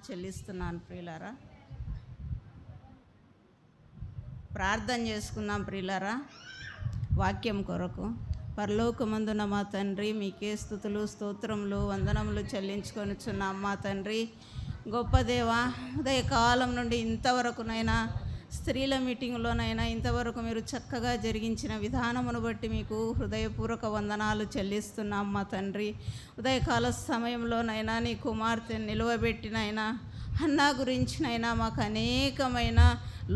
చెల్లిస్తున్నాను ప్రియులారా. ప్రార్థన చేసుకుందాం ప్రియులారా. వాక్యం కొరకు పరలోకమందున మా తండ్రి, మీకే స్తుతులు స్తోత్రములు వందనములు చెల్లించుకొనిచున్నాం మా తండ్రి. గొప్ప దేవ, ఉదయకాలం నుండి ఇంతవరకునైనా స్త్రీల మీటింగ్లోనైనా ఇంతవరకు మీరు చక్కగా జరిగించిన విధానమును బట్టి మీకు హృదయపూర్వక వందనాలు చెల్లిస్తున్నాం మా తండ్రి. ఉదయకాల సమయంలోనైనా నీ కుమార్తెను నిలువబెట్టినైనా హన్నా గురించినైనా మాకు అనేకమైన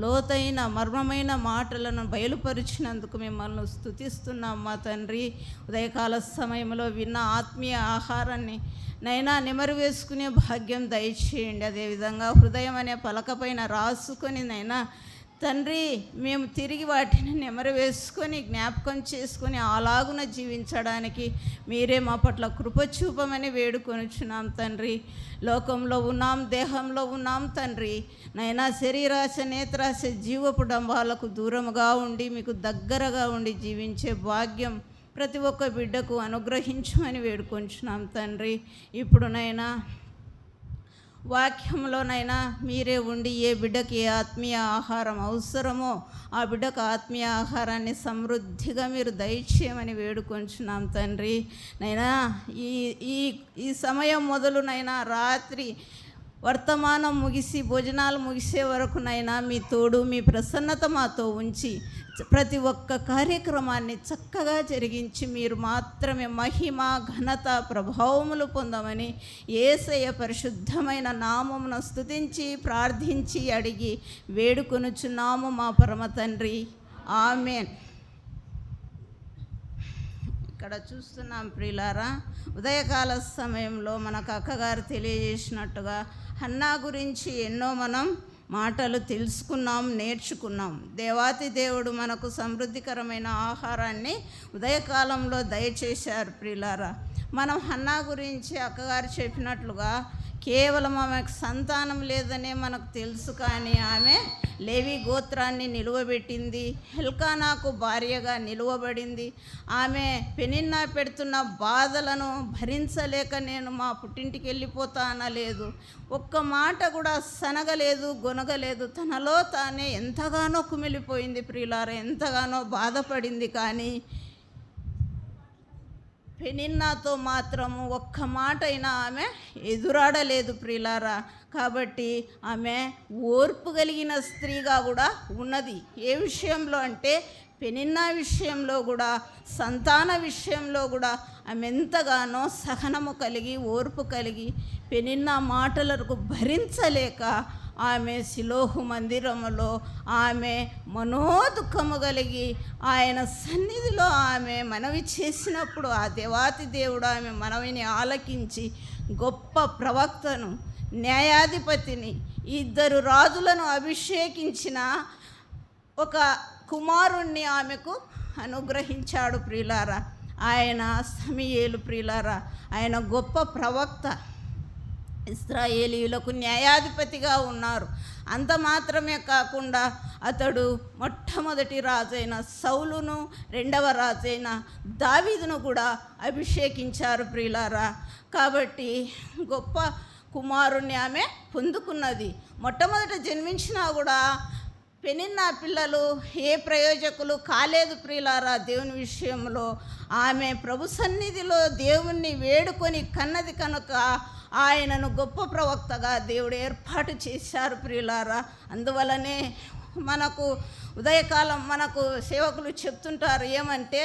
లోతైన మర్మమైన మాటలను బయలుపరిచినందుకు మిమ్మల్ని స్తుతిస్తున్నాం మా తండ్రి. ఉదయకాల సమయంలో విన్న ఆత్మీయ ఆహారాన్ని నైనా నెమరు వేసుకునే భాగ్యం దయచేయండి. అదేవిధంగా హృదయం అనే పలకపైన రాసుకొని నైనా తండ్రి మేము తిరిగి వాటిని నెమరు వేసుకొని జ్ఞాపకం చేసుకొని అలాగున జీవించడానికి మీరే మా పట్ల కృప చూపమని వేడుకొనుచున్నాం తండ్రి. లోకంలో ఉన్నాం, దేహంలో ఉన్నాం తండ్రి. నైనా శరీరాశ నేత్రాశ జీవపు డంబాలకు దూరముగా ఉండి మీకు దగ్గరగా ఉండి జీవించే భాగ్యం ప్రతి ఒక్క బిడ్డకు అనుగ్రహించమని వేడుకొంచున్నాం తండ్రి. ఇప్పుడునైనా వాక్యంలోనైనా మీరే ఉండి ఏ బిడ్డకి ఏ ఆత్మీయ ఆహారం అవసరమో ఆ బిడ్డకు ఆత్మీయ ఆహారాన్ని సమృద్ధిగా మీరు దయచేయమని వేడుకొంచున్నాం తండ్రి. నైనా ఈ సమయం మొదలునైనా రాత్రి వర్తమానం ముగిసి భోజనాలు ముగిసే వరకునైనా మీ తోడు మీ ప్రసన్నత మాతో ఉంచి ప్రతి ఒక్క కార్యక్రమాన్ని చక్కగా జరిగించి మీరు మాత్రమే మహిమ ఘనత ప్రభావములు పొందమని యేసయ్య పరిశుద్ధమైన నామమును స్తుతించి ప్రార్థించి అడిగి వేడుకొనుచున్నాము మా పరమ తండ్రి. ఆమేన్. ఇక్కడ చూస్తున్నాం ప్రియులారా, ఉదయకాల సమయంలో మనకు అక్కగారు తెలియజేసినట్టుగా హన్నా గురించి ఎన్నో మనం మాటలు తెలుసుకున్నాం, నేర్చుకున్నాం. దేవాతి దేవుడు మనకు సమృద్ధికరమైన ఆహారాన్ని ఉదయకాలంలో దయచేశారు ప్రియులారా. మనం హన్నా గురించి అక్కగారు చెప్పినట్లుగా కేవలం ఆమెకు సంతానం లేదనే మనకు తెలుసు, కానీ ఆమె లేవి గోత్రాన్ని నిలువబెట్టింది, ఎల్కానాకు భార్యగా నిలువబడింది. ఆమె పెనిన్నా పెడుతున్న బాధలను భరించలేక నేను మా పుట్టింటికి వెళ్ళిపోతా అనలేదు. ఒక్క మాట కూడా సనగలేదు, గొనగలేదు. తనలో తానే ఎంతగానో కుమిలిపోయింది ప్రియులారా, ఎంతగానో బాధపడింది. కానీ పెనిన్నాతో మాత్రము ఒక్క మాట అయినా ఆమె ఎదురాడలేదు ప్రియులారా. కాబట్టి ఆమె ఓర్పు కలిగిన స్త్రీగా కూడా ఉన్నది. ఏ విషయంలో అంటే పెనిన్నా విషయంలో కూడా, సంతాన విషయంలో కూడా ఆమె ఎంతగానో సహనము కలిగి ఓర్పు కలిగి పెనిన్నా మాటలకు భరించలేక ఆమె శిలోహు మందిరములో ఆమె మనోదుఖము కలిగి ఆయన సన్నిధిలో ఆమె మనవి చేసినప్పుడు ఆ దేవాతి దేవుడు ఆమె మనవిని ఆలకించి గొప్ప ప్రవక్తను, న్యాయాధిపతిని, 2 రాజులను అభిషేకించిన ఒక కుమారుణ్ణి ఆమెకు అనుగ్రహించాడు ప్రియులారా. ఆయన సమూయేలు ప్రియులారా. ఆయన గొప్ప ప్రవక్త, ఇశ్రాయేలీయులకు న్యాయాధిపతిగా ఉన్నారు. అంత మాత్రమే కాకుండా అతడు మొట్టమొదటి రాజైన సౌలును, 2వ రాజైన దావీదును కూడా అభిషేకించారు ప్రియులారా. కాబట్టి గొప్ప కుమారుణ్ణి ఆమె పొందుకున్నది. మొట్టమొదట జన్మించినా కూడా పెనిన్నా పిల్లలు ఏ ప్రయోజకులు కాలేదు ప్రియులారా. దేవుని విషయంలో ఆమె ప్రభు సన్నిధిలో దేవుణ్ణి వేడుకొని కన్నది కనుక ఆయనను గొప్ప ప్రవక్తగా దేవుడు ఏర్పాటు చేశారు ప్రియులారా. అందువలనే మనకు ఉదయకాలం మనకు సేవకులు చెప్తుంటారు ఏమంటే,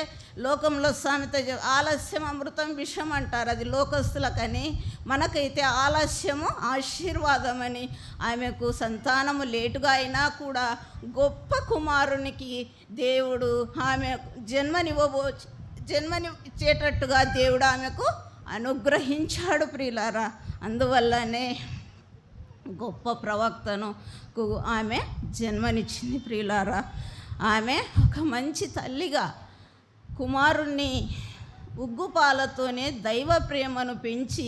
లోకంలో సామెత ఆలస్యం అమృతం విషం అంటారు. అది లోకస్తులకని, మనకైతే ఆలస్యము ఆశీర్వాదమని. ఆమెకు సంతానము లేటుగా అయినా కూడా గొప్ప కుమారునికి దేవుడు ఆమె జన్మనిచ్చేటట్టుగా దేవుడు ఆమెకు అనుగ్రహించాడు ప్రియులారా. అందువల్లనే గొప్ప ప్రవక్తను ఆమె జన్మనిచ్చింది ప్రియులారా. ఆమె ఒక మంచి తల్లిగా కుమారుణ్ణి ఉగ్గుపాలతోనే దైవ ప్రేమను పెంచి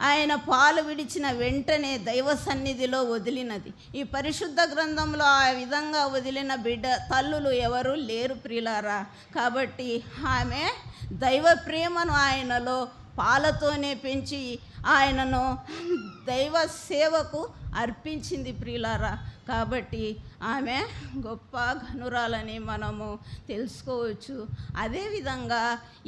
ఆయన పాలు విడిచిన వెంటనే దైవ సన్నిధిలో వదిలినది. ఈ పరిశుద్ధ గ్రంథంలో ఆ విధంగా వదిలిన తల్లులు ఎవరు లేరు ప్రియులారా. కాబట్టి ఆమె దైవ ప్రేమను ఆయనలో పాలతోనే పెంచి ఆయనను దైవ సేవకు అర్పించింది ప్రియులారా. కాబట్టి ఆమె గొప్ప ఘనురాలని మనము తెలుసుకోవచ్చు. అదేవిధంగా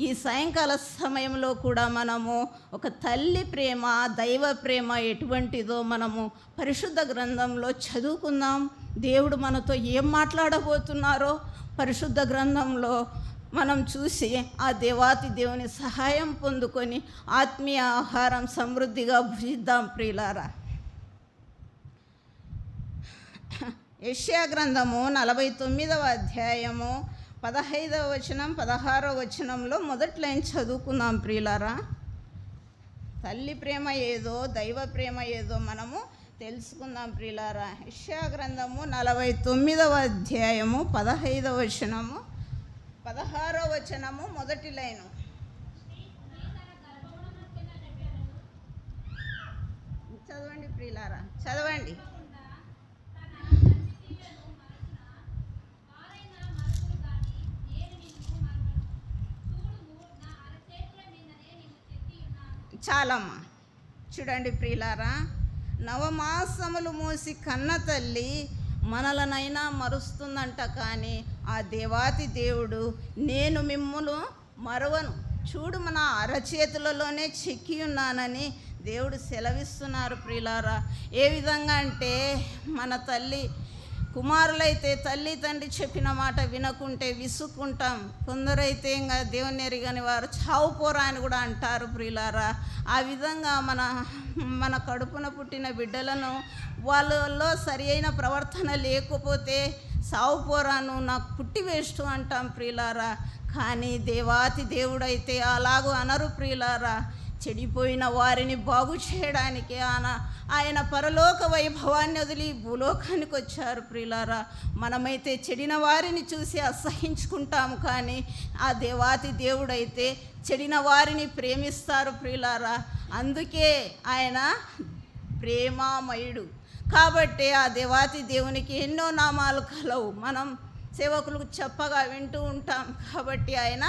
ఈ సాయంకాల సమయంలో కూడా మనము ఒక తల్లి ప్రేమ, దైవ ప్రేమ ఎటువంటిదో మనము పరిశుద్ధ గ్రంథంలో చదువుకుందాం. దేవుడు మనతో ఏం మాట్లాడబోతున్నారో పరిశుద్ధ గ్రంథంలో మనం చూసి ఆ దేవాతి దేవుని సహాయం పొందుకొని ఆత్మీయ ఆహారం సమృద్ధిగా భుజిద్దాం ప్రియులారా. యెషయా గ్రంథము 49వ అధ్యాయము 15వ వచనం 16వ వచనంలో మొదటి లైన్ చదువుకుందాం ప్రియులారా. తల్లి ప్రేమ ఏదో, దైవ ప్రేమ ఏదో మనము తెలుసుకుందాం ప్రియులారా. యెషయా గ్రంథము 49వ అధ్యాయము 15వ వచనము 16వ వచనము మొదటి లైను. చదవండి ప్రియులారా, చదవండి. చాలమ్మా. చూడండి ప్రియులారా, నవమాసములు మోసి కన్న తల్లి మనలనైనా మరుస్తుందంట, కానీ ఆ దేవాతి దేవుడు నేను మిమ్మును మరవను, చూడు మన అరచేతులలోనే చెక్కి ఉన్నానని దేవుడు సెలవిస్తున్నారు ప్రియులారా. ఏ విధంగా అంటే, మన తల్లి కుమారులైతే తల్లి తండ్రి చెప్పిన మాట వినకుంటే విసుక్కుంటాం. కొందరైతే ఇంకా దేవుని ఎరిగని వారు చావు పోరా అని కూడా అంటారు ప్రియులారా. ఆ విధంగా మన కడుపున పుట్టిన బిడ్డలను వాళ్ళలో సరి అయిన ప్రవర్తన లేకపోతే సావు పోరాను, నాకు పుట్టి వేస్ట్ అంటాం ప్రియులారా. కానీ దేవాతి దేవుడైతే అలాగూ అనరు ప్రియులారా. చెడిపోయిన వారిని బాగు చేయడానికి ఆయన పరలోక వైభవాన్ని వదిలి భూలోకానికి వచ్చారు ప్రియులారా. మనమైతే చెడిన వారిని చూసి అసహించుకుంటాము, కానీ ఆ దేవాతి దేవుడైతే చెడిన వారిని ప్రేమిస్తారు ప్రియులారా. అందుకే ఆయన ప్రేమామయుడు. కాబట్టి ఆ దేవాతి దేవునికి ఎన్నో నామాలు కలవు, మనం సేవకులకు చెప్పగా వింటూ ఉంటాం. కాబట్టి ఆయన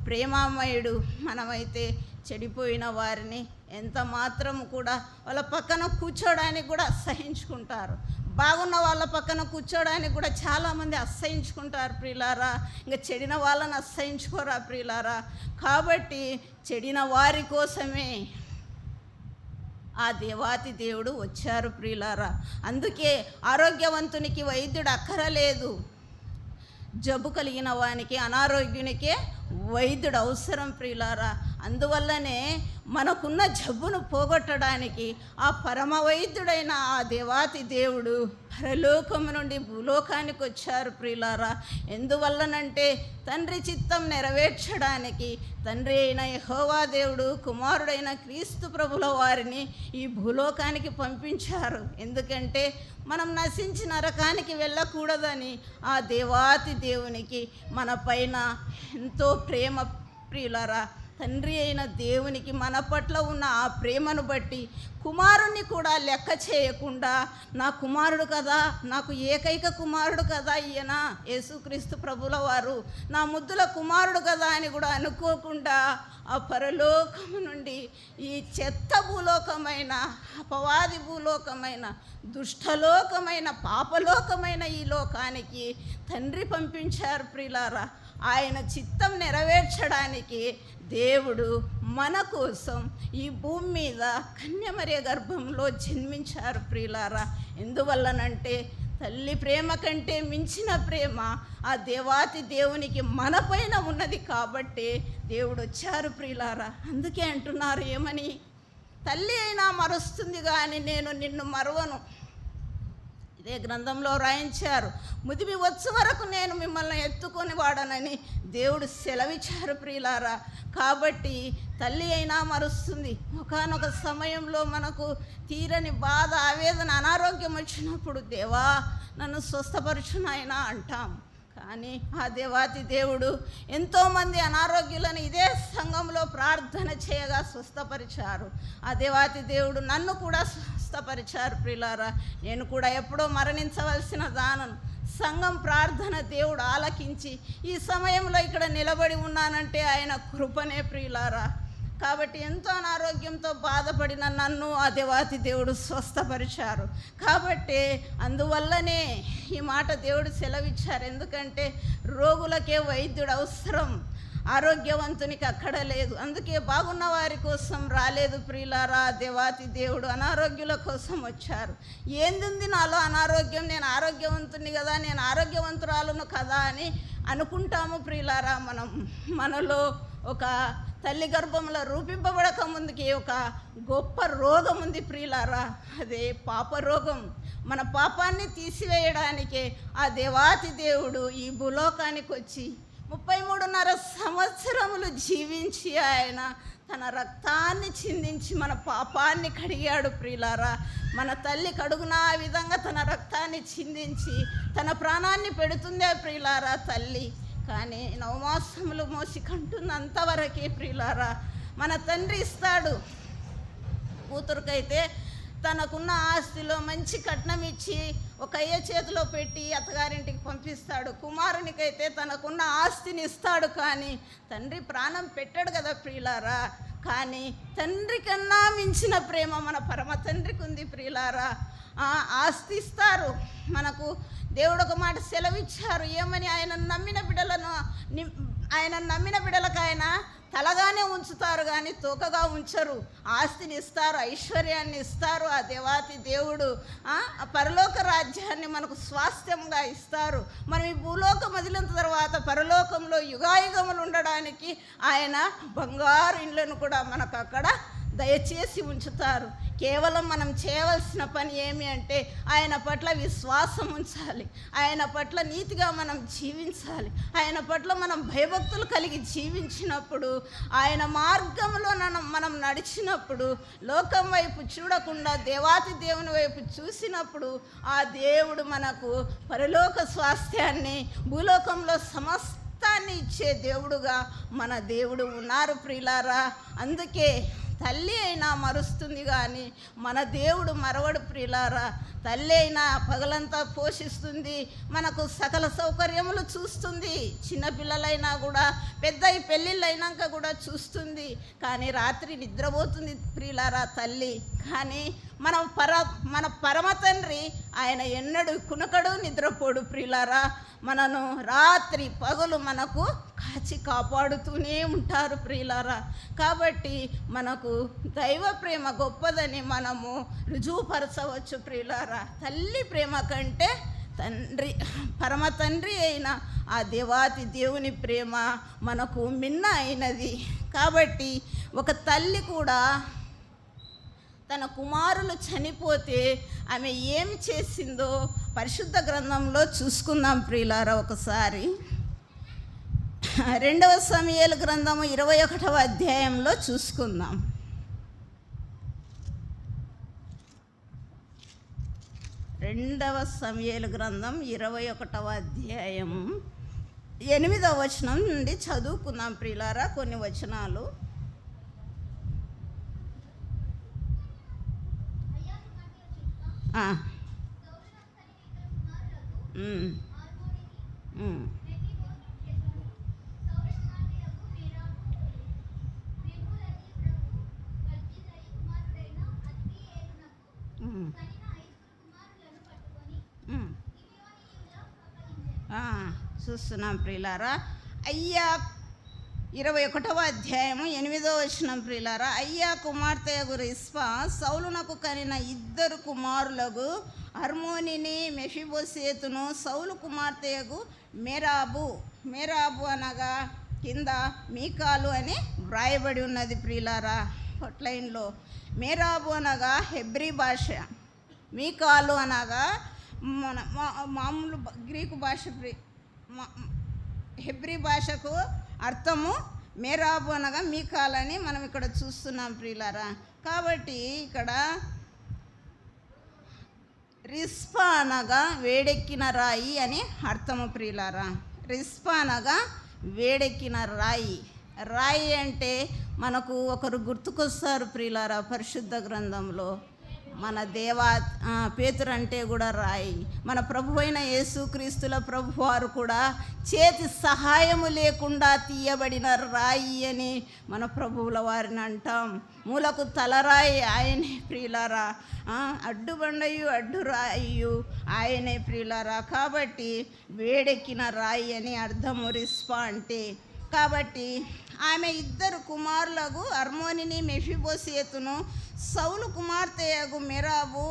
ప్రేమామయుడు. మనమైతే చెడిపోయిన వారిని ఎంత మాత్రం కూడా వాళ్ళ పక్కన కూర్చోడానికి కూడా అసహించుకుంటారు. బాగున్న వాళ్ళ పక్కన కూర్చోడానికి కూడా చాలామంది అసహించుకుంటారు ప్రియులారా. ఇంకా చెడిన వాళ్ళని అసహించుకోరా ప్రియులారా. కాబట్టి చెడిన వారి కోసమే ఆ దేవాతి దేవుడు వచ్చారు ప్రియులారా. అందుకే ఆరోగ్యవంతునికి వైద్యుడు అక్కరలేదు, జబ్బు కలిగిన వానికి అనారోగ్యునికే వైద్యుడు అవసరం ప్రియులారా. అందువల్లనే మనకున్న జబ్బును పోగొట్టడానికి ఆ పరమ వైద్యుడైన ఆ దేవాతి దేవుడు పరలోకము నుండి భూలోకానికి వచ్చారు ప్రియులారా. ఎందువల్లనంటే తండ్రి చిత్తం నెరవేర్చడానికి తండ్రి అయిన యెహోవా దేవుడు కుమారుడైన క్రీస్తు ప్రభుల వారిని ఈ భూలోకానికి పంపించారు. ఎందుకంటే మనం నశించి నరకానికి వెళ్ళకూడదని ఆ దేవాతి దేవునికి మన పైన ఎంతో ప్రేమ ప్రియులారా. తండ్రి అయిన దేవునికి మన పట్ల ఉన్న ఆ ప్రేమను బట్టి కుమారుణ్ణి కూడా లెక్క చేయకుండా, నా కుమారుడు కదా, నాకు ఏకైక కుమారుడు కదా ఈయన యేసుక్రీస్తు ప్రభుల వారు, నా ముద్దుల కుమారుడు కదా అని కూడా అనుకోకుండా ఆ పరలోకము నుండి ఈ చెత్త భూలోకమైన, అపవాది భూలోకమైన, దుష్టలోకమైన, పాపలోకమైన ఈ లోకానికి తండ్రి పంపించారు ప్రియులారా. ఆయన చిత్తం నెరవేర్చడానికి దేవుడు మన కోసం ఈ భూమి మీద కన్యమరియ గర్భంలో జన్మించారు ప్రియులారా. ఎందువల్లనంటే తల్లి ప్రేమ కంటే మించిన ప్రేమ ఆ దేవాతి దేవునికి మన పైన ఉన్నది కాబట్టి దేవుడు వచ్చారు ప్రియులారా. అందుకే అంటున్నారు ఏమని, తల్లి అయినా మరుస్తుంది కానీ నేను నిన్ను మరవను. ఇదే గ్రంథంలో రాయించారు, ముదిమి వచ్చు వరకు నేను మిమ్మల్ని ఎత్తుకొని వాడనని దేవుడు సెలవిచ్చారు ప్రియులారా. కాబట్టి తల్లి అయినా మరుస్తుంది. ఒకానొక సమయంలో మనకు తీరని బాధ, ఆవేదన, అనారోగ్యం వచ్చినప్పుడు దేవా నన్ను స్వస్థపరచునైనా అంటాం. కానీ ఆ దేవాతి దేవుడు ఎంతోమంది అనారోగ్యులను ఇదే సంఘంలో ప్రార్థన చేయగా స్వస్థపరిచారు. ఆ దేవాతి దేవుడు నన్ను కూడా స్వస్థపరిచారు ప్రియులారా. నేను కూడా ఎప్పుడో మరణించవలసిన దానను సంఘం ప్రార్థన దేవుడు ఆలకించి ఈ సమయంలో ఇక్కడ నిలబడి ఉన్నానంటే ఆయన కృపనే ప్రియులారా. కాబట్టి ఎంతో అనారోగ్యంతో బాధపడిన నన్ను ఆ దేవాతి దేవుడు స్వస్థపరిచారు. కాబట్టి అందువల్లనే ఈ మాట దేవుడు సెలవిచ్చారు. ఎందుకంటే రోగులకే వైద్యుడు అవసరం, ఆరోగ్యవంతునికి అక్కడ లేదు. అందుకే బాగున్న వారి కోసం రాలేదు ప్రియులారా, దేవాతి దేవుడు అనారోగ్యుల కోసం వచ్చారు. ఏంది నాలో అనారోగ్యం, నేను ఆరోగ్యవంతుని కదా, నేను ఆరోగ్యవంతురాలను కదా అని అనుకుంటాము ప్రియులారా. మనలో ఒక తల్లి గర్భంలో రూపింపబడక ముందుకి ఒక గొప్ప రోగం ఉంది ప్రియులారా, అదే పాప రోగం. మన పాపాన్ని తీసివేయడానికే ఆ దేవాతి దేవుడు ఈ భూలోకానికి వచ్చి 33.5 సంవత్సరములు జీవించి ఆయన తన రక్తాన్ని చిందించి మన పాపాన్ని కడిగాడు ప్రియులారా. మన తల్లి కడుగున ఆ విధంగా తన రక్తాన్ని చిందించి తన ప్రాణాన్ని పెడుతుందే ప్రియులారా తల్లి. కానీ 9 మాసములు మోసి కంటుంది అంతవరకే ప్రియులారా. మన తండ్రి ఇస్తాడు. కూతురుకైతే తనకున్న ఆస్తిలో మంచి కట్నం ఇచ్చి ఒక అయ్య చేతిలో పెట్టి అత్తగారింటికి పంపిస్తాడు. కుమారునికైతే తనకున్న ఆస్తిని ఇస్తాడు, కానీ తండ్రి ప్రాణం పెట్టాడు కదా ప్రియులారా. కానీ తండ్రి కన్నా మించిన ప్రేమ మన పరమ తండ్రికి ఉంది ప్రియులారా. ఆస్తి ఇస్తారు మనకు. దేవుడు ఒక మాట సెలవిచ్చారు, ఏమని? ఆయన నమ్మిన బిడ్డలకు ఆయన తలగానే ఉంచుతారు కానీ తోకగా ఉంచరు. ఆస్తిని ఇస్తారు, ఐశ్వర్యాన్ని ఇస్తారు. ఆ దేవాతి దేవుడు పరలోక రాజ్యాన్ని మనకు స్వాస్థ్యంగా ఇస్తారు. మనం ఈ భూలోకం వదిలిన తర్వాత పరలోకంలో యుగాయుగములు ఉండడానికి ఆయన బంగారు ఇండ్లను కూడా మనకు అక్కడ దయచేసి ఉంచుతారు. కేవలం మనం చేయవలసిన పని ఏమి అంటే ఆయన పట్ల విశ్వాసం ఉంచాలి, ఆయన పట్ల నీతిగా మనం జీవించాలి. ఆయన పట్ల మనం భయభక్తులు కలిగి జీవించినప్పుడు, ఆయన మార్గంలో మనం నడిచినప్పుడు, లోకం వైపు చూడకుండా దేవాతి దేవుని వైపు చూసినప్పుడు ఆ దేవుడు మనకు పరలోక స్వాస్థ్యాన్ని, భూలోకంలో సమస్తాన్ని ఇచ్చే దేవుడుగా మన దేవుడు ఉన్నారు ప్రియులారా. అందుకే తల్లి అయినా మరుస్తుంది కానీ మన దేవుడు మరవడు ప్రియులారా. తల్లి అయినా పగలంతా పోషిస్తుంది, మనకు సకల సౌకర్యములు చూస్తుంది. చిన్నపిల్లలైనా కూడా పెద్ద పెళ్ళిళ్ళు అయినాక కూడా చూస్తుంది, కానీ రాత్రి నిద్రపోతుంది ప్రియులారా తల్లి. కానీ మన పరమ తండ్రి ఆయన ఎన్నడూ కునకడు, నిద్రపోడు ప్రియులారా. మనను రాత్రి పగలు మనకు కాచి కాపాడుతూనే ఉంటారు ప్రియులారా. కాబట్టి మనకు దైవ ప్రేమ గొప్పదని మనము రుజువుపరచవచ్చు ప్రియులారా. తల్లి ప్రేమ కంటే పరమ తండ్రి అయిన ఆ దేవాతి దేవుని ప్రేమ మనకు మిన్న అయినది. కాబట్టి ఒక తల్లి కూడా తన కుమారులు చనిపోతే ఆమె ఏమి చేసిందో పరిశుద్ధ గ్రంథంలో చూసుకుందాం ప్రియులారా. ఒకసారి 2వ సమూయేలు గ్రంథము 21వ అధ్యాయంలో చూసుకుందాం. 2వ సమూయేలు గ్రంథం 21వ అధ్యాయం 8వ వచనం నుండి చదువుకుందాం ప్రియులారా కొన్ని వచనాలు. చూస్తున్నాం ప్రియులారా. 21వ అధ్యాయము 8వ వచనం ప్రియులారా. అయ్యా కుమార్తెయగు రిస్పా సౌలునకు కనిన 2 కుమారులకు హర్మోనిని మెఫీబోషెతును, సౌలు కుమార్తెయగు మేరాబు అనగా కింద మీకాలు అని వ్రాయబడి ఉన్నది ప్రియులారా. హొట్లైన్లో మేరాబు అనగా హెబ్రీ భాష, మీకాలు అనగా మామూలు గ్రీకు భాష, హెబ్రీ భాషకు అర్థము మేరాబు అనగా మీకాలని మనం ఇక్కడ చూస్తున్నాం ప్రియులారా. కాబట్టి ఇక్కడ రిస్పా అనగా వేడెక్కిన రాయి అని అర్థము ప్రియులారా. రిస్పా అనగా వేడెక్కిన రాయి. రాయి అంటే మనకు ఒకరు గుర్తుకొస్తారు ప్రియులారా పరిశుద్ధ గ్రంథంలో. మన దేవా పేతురు అంటే కూడా రాయి. మన ప్రభు అయిన యేసుక్రీస్తుల ప్రభు వారు కూడా చేతి సహాయము లేకుండా తీయబడిన రాయి అని మన ప్రభువుల వారిని అంటాం. మూలకు తలరాయి ఆయనే ప్రియులారా, అడ్డుబండయు అడ్డు రాయు ఆయనే ప్రియులారా. కాబట్టి వేడెక్కిన రాయి అని అర్థము రిస్పా అంటే. కాబట్టి ఆమె ఇద్దరు కుమారులకు అర్మోనిని మెఫీబోషెతును, సౌలు కుమార్తెయగు మెరాబు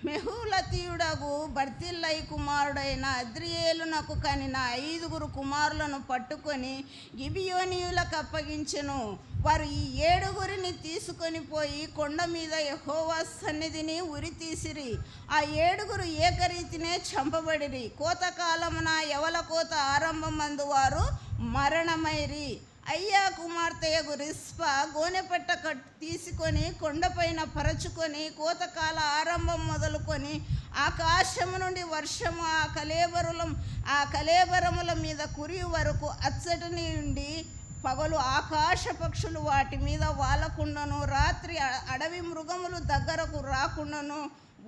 మెహూలతీయుడగు బర్తిల్లయి కుమారుడైన అద్రియేలునకు కనిన 5 కుమారులను పట్టుకొని గిబియోనీయులకు అప్పగించెను. వారు ఈ 7 తీసుకొని పోయి కొండ మీద యెహోవా సన్నిధిని ఉరి తీసిరి. ఆ 7 ఏకరీతినే చంపబడిరి. కోతకాలమున యవల కోత ఆరంభమందు వారు మరణమైరి. అయ్యా కుమార్తెయగు రిస్పా గోనెపట్ట తీసుకొని కొండపైన పరచుకొని కోతకాల ఆరంభం మొదలుకొని ఆకాశము నుండి వర్షము ఆ కలేబరముల మీద కురియు వరకు అచ్చటి నుండి పగలు ఆకాశ పక్షులు వాటి మీద వాలకుండాను, రాత్రి అడవి మృగములు దగ్గరకు రాకుండాను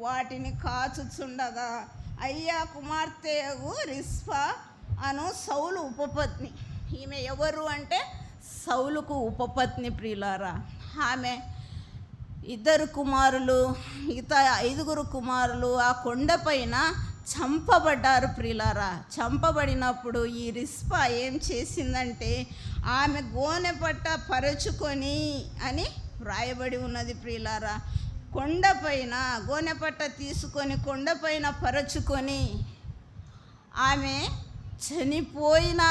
వాటిని కాచుచుండగా అయ్యా కుమార్తెయగు రిస్పా అను సౌలు ఉపపత్ని. ఈమె ఎవరు అంటే సౌలుకు ఉపపత్ని ప్రియులారా. ఆమె 2 కుమారులు, మిగతా 5 కుమారులు ఆ కొండపైన చంపబడ్డారు ప్రియులారా. చంపబడినప్పుడు ఈ రిస్పా ఏం చేసిందంటే ఆమె గోనెపట్ట పరచుకొని అని వ్రాయబడి ఉన్నది ప్రియులారా. కొండపైన గోనెపట్ట తీసుకొని కొండపైన పరచుకొని ఆమె చనిపోయిన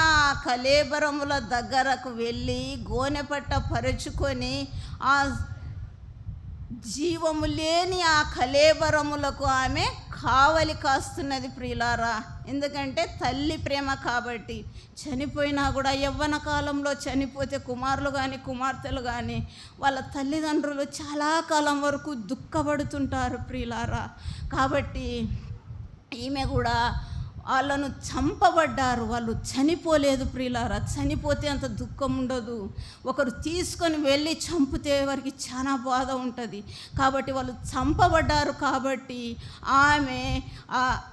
కలేబరముల దగ్గరకు వెళ్ళి గోనెపట్ట పరుచుకొని ఆ జీవము లేని ఆ కలేబరములకు ఆమె కావలి కాస్తున్నది ప్రియులారా. ఎందుకంటే తల్లి ప్రేమ కాబట్టి. చనిపోయినా కూడా యవ్వన కాలంలో చనిపోతే కుమారులు కానీ కుమార్తెలు కానీ వాళ్ళ తల్లిదండ్రులు చాలా కాలం వరకు దుఃఖపడుతుంటారు ప్రియులారా. కాబట్టి ఈమె కూడా వాళ్ళను చంపబడ్డారు, వాళ్ళు చనిపోలేదు ప్రియులారా. చనిపోతే అంత దుఃఖం ఉండదు. ఒకరు తీసుకొని వెళ్ళి చంపితే వారికి చాలా బాధ ఉంటుంది. కాబట్టి వాళ్ళు చంపబడ్డారు. కాబట్టి ఆమె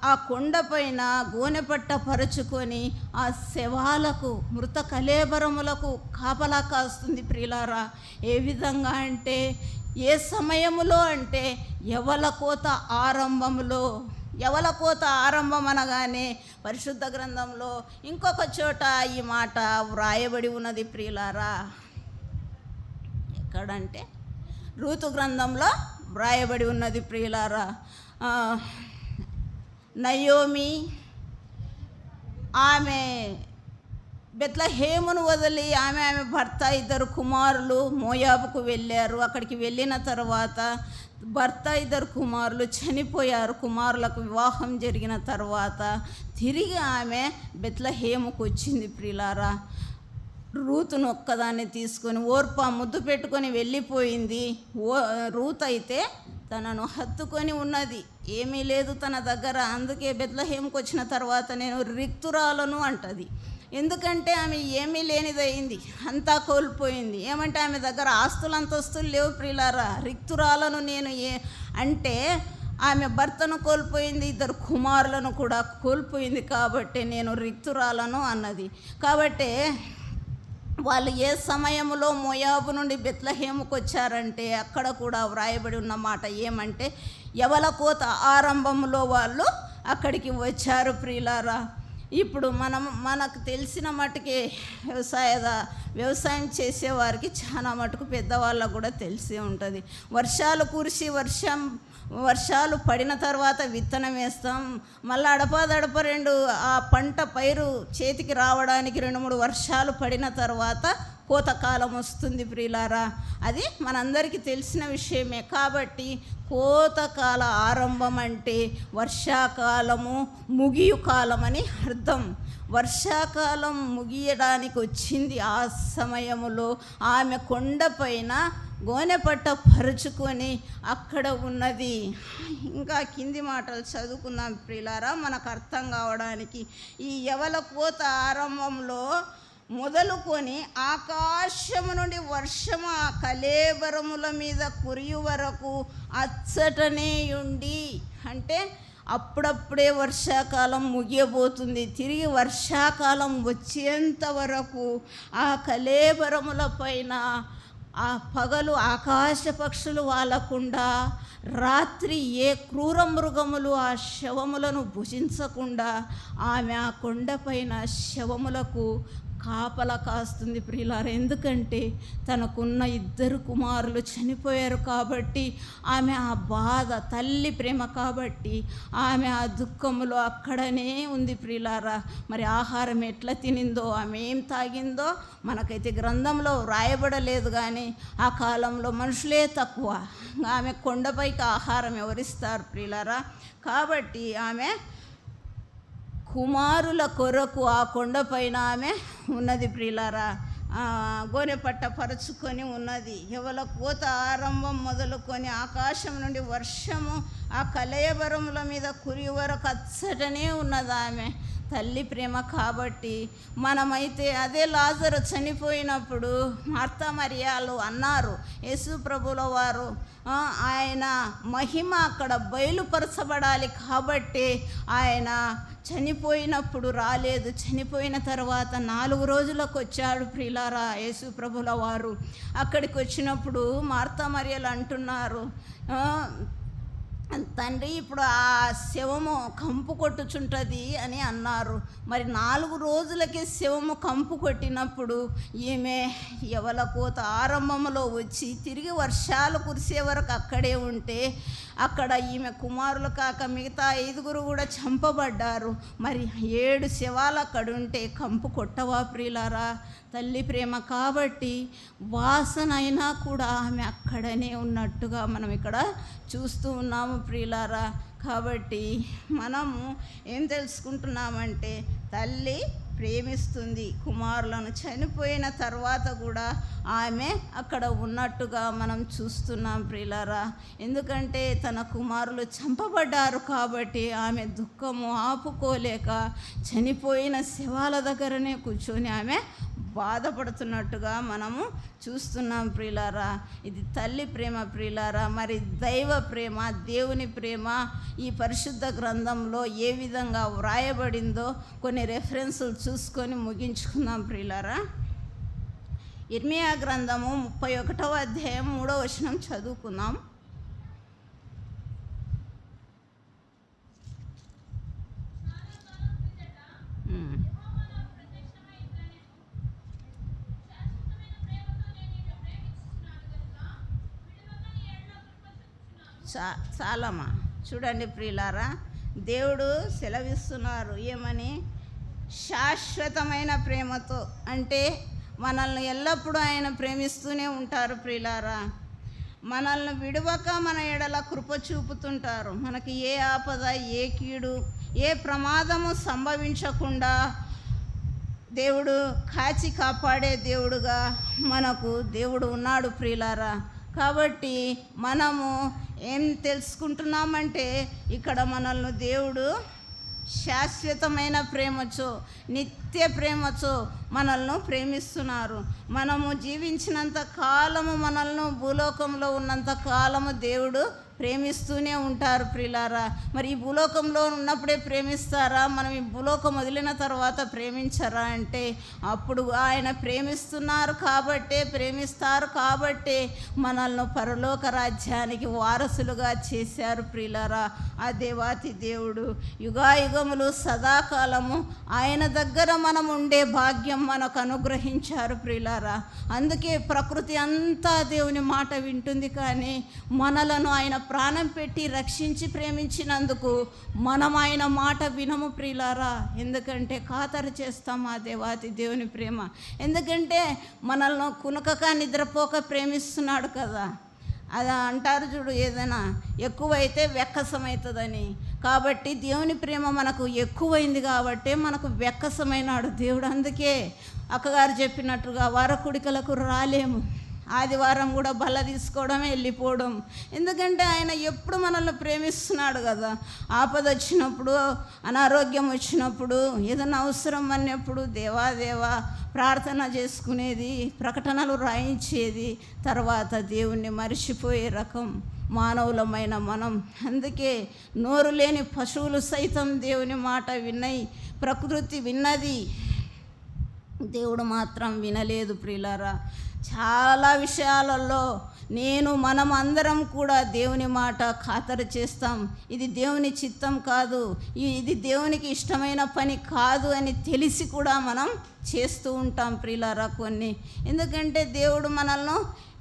ఆ కొండపైన గోనెపట్ట పరుచుకొని ఆ శవాలకు మృత కలేబరములకు కాపలా కాస్తుంది ప్రియులారా. ఏ విధంగా అంటే ఏ సమయములో అంటే యవల కోత ఆరంభం అనగానే పరిశుద్ధ గ్రంథంలో ఇంకొక చోట ఈ మాట వ్రాయబడి ఉన్నది ప్రియులారా. ఎక్కడంటే రూతు గ్రంథంలో వ్రాయబడి ఉన్నది ప్రియులారా. నయోమి ఆమె బెత్లెహేమును వదిలి ఆమె భర్త 2 కుమారులు మోయాబుకు వెళ్ళారు. అక్కడికి వెళ్ళిన తర్వాత భర్త 2 కుమారులు చనిపోయారు. కుమారులకు వివాహం జరిగిన తర్వాత తిరిగి ఆమె బెత్లెహేముకు వచ్చింది ప్రియులారా. రూతును ఒక్కదాన్ని తీసుకొని ఓర్పా ముద్దు పెట్టుకొని వెళ్ళిపోయింది. రూత్ అయితే తనను హత్తుకొని ఉన్నది, ఏమీ లేదు తన దగ్గర. అందుకే బెత్లెహేముకు వచ్చిన తర్వాత నేను రిక్తురాలను అంటది. ఎందుకంటే ఆమె ఏమీ లేనిదయింది, అంతా కోల్పోయింది. ఏమంటే ఆమె దగ్గర ఆస్తులు అంతస్తులు లేవు ప్రియులారా. రిక్తురాలను నేను అంటే ఆమె భర్తను కోల్పోయింది, 2 కుమారులను కూడా కోల్పోయింది. కాబట్టి నేను రిక్తురాలను అన్నది. కాబట్టి వాళ్ళు ఏ సమయంలో మోయాబు నుండి బెత్లెహేముకు వచ్చారంటే అక్కడ కూడా వ్రాయబడి ఉన్న మాట ఏమంటే యవల కోత ఆరంభంలో వాళ్ళు అక్కడికి వచ్చారు ప్రియులారా. ఇప్పుడు మనకు తెలిసిన మటుకే వ్యవసాయం చేసేవారికి చాలా మటుకు పెద్దవాళ్ళకు కూడా తెలిసే ఉంటుంది. వర్షాలు కురిసి వర్షాలు పడిన తర్వాత విత్తనం వేస్తాం. మళ్ళీ అడపాదడప 2 ఆ పంట పైరు చేతికి రావడానికి 2-3 వర్షాలు పడిన తర్వాత కోతకాలం వస్తుంది ప్రియులారా. అది మనందరికీ తెలిసిన విషయమే. కాబట్టి కోతకాల ఆరంభం అంటే వర్షాకాలము ముగియు కాలం అని అర్థం. వర్షాకాలం ముగియడానికి వచ్చింది. ఆ సమయములో ఆమె కొండపైన గోనెపట్ట పరుచుకొని అక్కడ ఉన్నది. ఇంకా కింది మాటలు చదువుకుందాం ప్రియులారా మనకు అర్థం కావడానికి. ఈ యవల కోత ఆరంభంలో మొదలుకొని ఆకాశము నుండి వర్షము ఆ కళేబరముల మీద కురియు వరకు అచ్చటనే ఉండి, అంటే అప్పుడప్పుడే వర్షాకాలం ముగియబోతుంది, తిరిగి వర్షాకాలం వచ్చేంత వరకు ఆ కళేబరముల పైన ఆ పగలు ఆకాశ పక్షులు వాలకుండా, రాత్రి ఏ క్రూర మృగములు ఆ శవములను భుజించకుండా ఆమె ఆ కొండపైన శవములకు కాపలా కాస్తుంది ప్రియులారా. ఎందుకంటే తనకున్న 2 కుమారులు చనిపోయారు కాబట్టి ఆమె ఆ బాధ, తల్లి ప్రేమ కాబట్టి ఆమె ఆ దుఃఖములో అక్కడనే ఉంది ప్రియులారా. మరి ఆహారం ఎట్లా తినిందో, ఆమె ఏం తాగిందో మనకైతే గ్రంథంలో వ్రాయబడలేదు. కానీ ఆ కాలంలో మనుషులే తక్కువ, ఆమె కొండపైకి ఆహారం ఎవరిస్తారు ప్రియులారా. కాబట్టి ఆమె కుమారుల కొరకు ఆ కొండపైన ఆమె ఉన్నది ప్రియులారా. గోనె పట్ట పరుచుకొని ఉన్నది. ఎవల కోత ఆరంభం మొదలుకొని ఆకాశం నుండి వర్షము ఆ కళేబరముల మీద కురి వరకు అచ్చటనే ఉన్నది ఆమె తల్లి ప్రేమ. కాబట్టి మనమైతే అదే లాజరు చనిపోయినప్పుడు మార్తా మరియాలు అన్నారు, యేసు ప్రభుల వారు ఆయన మహిమ అక్కడ బయలుపరచబడాలి కాబట్టి ఆయన చనిపోయినప్పుడు రాలేదు, చనిపోయిన తర్వాత 4 రోజులకు వచ్చాడు ప్రియులారా యేసు ప్రభుల వారు. అక్కడికి వచ్చినప్పుడు మార్తా మరియాలు అంటున్నారు, తండ్రి ఇప్పుడు ఆ శవము కంపు కొట్టుచుంటుంది అని అన్నారు. మరి 4 రోజులకే శవము కంపు కొట్టినప్పుడు ఈమె ఎవల కోత ఆరంభంలో వచ్చి తిరిగి వర్షాలు కురిసే వరకు అక్కడే ఉంటే, అక్కడ ఈమె కుమారులు కాక మిగతా 5 కూడా చంపబడ్డారు. మరి 7 శవాలు అక్కడుంటే కంపు కొట్టవా ప్రియులారా? తల్లి ప్రేమ కాబట్టి వాసన అయినా కూడా ఆమె అక్కడనే ఉన్నట్టుగా మనం ఇక్కడ చూస్తూ ఉన్నాము ప్రియులారా. కాబట్టి మనము ఏం తెలుసుకుంటున్నామంటే తల్లి ప్రేమిస్తుంది కుమారులను. చనిపోయిన తర్వాత కూడా ఆమె అక్కడ ఉన్నట్టుగా మనం చూస్తున్నాం ప్రియులారా. ఎందుకంటే తన కుమారులు చంపబడ్డారు కాబట్టి ఆమె దుఃఖము ఆపుకోలేక చనిపోయిన శవాల దగ్గరనే కూర్చొని ఆమె బాధపడుతున్నట్టుగా మనము చూస్తున్నాం ప్రియులారా. ఇది తల్లి ప్రేమ ప్రియులారా. మరి దైవ ప్రేమ, దేవుని ప్రేమ ఈ పరిశుద్ధ గ్రంథంలో ఏ విధంగా వ్రాయబడిందో కొన్ని రెఫరెన్సులు చూసుకొని ముగించుకుందాం ప్రియులారా. ఇర్మియా గ్రంథము 31వ అధ్యాయం 3వ వచనం చదువుకుందాం. చాలమ్మా. చూడండి ప్రియులారా, దేవుడు సెలవిస్తున్నారు ఏమని? శాశ్వతమైన ప్రేమతో, అంటే మనల్ని ఎల్లప్పుడూ ఆయన ప్రేమిస్తూనే ఉంటారు ప్రియులారా. మనల్ని విడవక మన ఎడల కృప చూపుతుంటారు. మనకి ఏ ఆపద, ఏ కీడు, ఏ ప్రమాదము సంభవించకుండా దేవుడు కాచి కాపాడే దేవుడుగా మనకు దేవుడు ఉన్నాడు ప్రియులారా. కాబట్టి మనము ఏం తెలుసుకుంటున్నామంటే ఇక్కడ మనల్ని దేవుడు శాశ్వతమైన ప్రేమతో, నిత్య ప్రేమతో మనల్ని ప్రేమిస్తున్నారు. మనము జీవించినంత కాలము, మనల్ని భూలోకంలో ఉన్నంత కాలము దేవుడు ప్రేమిస్తూనే ఉంటారు ప్రియులారా. మరి ఈ భూలోకంలో ఉన్నప్పుడే ప్రేమిస్తారా? మనం ఈ భూలోకం వదిలిన తర్వాత ప్రేమించరా అంటే, అప్పుడు ఆయన ప్రేమిస్తున్నారు కాబట్టే, ప్రేమిస్తారు కాబట్టే మనల్ని పరలోక రాజ్యానికి వారసులుగా చేశారు ప్రియులారా. ఆ దేవాతి దేవుడు యుగాయుగములు సదాకాలము ఆయన దగ్గర మనం ఉండే భాగ్యం మనకు అనుగ్రహించారు ప్రియులారా. అందుకే ప్రకృతి అంతా దేవుని మాట వింటుంది, కానీ మనలను ఆయన ప్రాణం పెట్టి రక్షించి ప్రేమించినందుకు మనం ఆయన మాట వినము ప్రియులారా. ఎందుకంటే ఖాతరు చేస్తాం ఆ దేవాతి దేవుని ప్రేమ. ఎందుకంటే మనల్ని కునకక నిద్రపోక ప్రేమిస్తున్నాడు కదా. అది అంటారు చూడు, ఏదైనా ఎక్కువైతే వెక్కసమవుతుందని. కాబట్టి దేవుని ప్రేమ మనకు ఎక్కువైంది కాబట్టి మనకు వెక్కసమైనాడు దేవుడు. అందుకే అక్కగారు చెప్పినట్టుగా వారకుడికలకు రాలేము, ఆదివారం కూడా బల్ల తీసుకోవడం, వెళ్ళిపోవడం. ఎందుకంటే ఆయన ఎప్పుడు మనల్ని ప్రేమిస్తున్నాడు కదా. ఆపద వచ్చినప్పుడు, అనారోగ్యం వచ్చినప్పుడు, ఏదైనా అవసరం అన్నప్పుడు దేవా ప్రార్థన చేసుకునేది, ప్రకటనలు రాయించేది, తర్వాత దేవుణ్ణి మరిచిపోయే రకం మానవులమైన మనం. అందుకే నోరు లేని పశువులు సైతం దేవుని మాట విన్నాయి, ప్రకృతి విన్నది, దేవుడు మాత్రం వినలేదు ప్రియులారా. చాలా విషయాలలో మనం అందరం కూడా దేవుని మాట ఖాతరు చేస్తాం. ఇది దేవుని చిత్తం కాదు, ఇది దేవునికి ఇష్టమైన పని కాదు అని తెలిసి కూడా మనం చేస్తూ ఉంటాం ప్రియులారా కొన్ని. ఎందుకంటే దేవుడు మనల్ని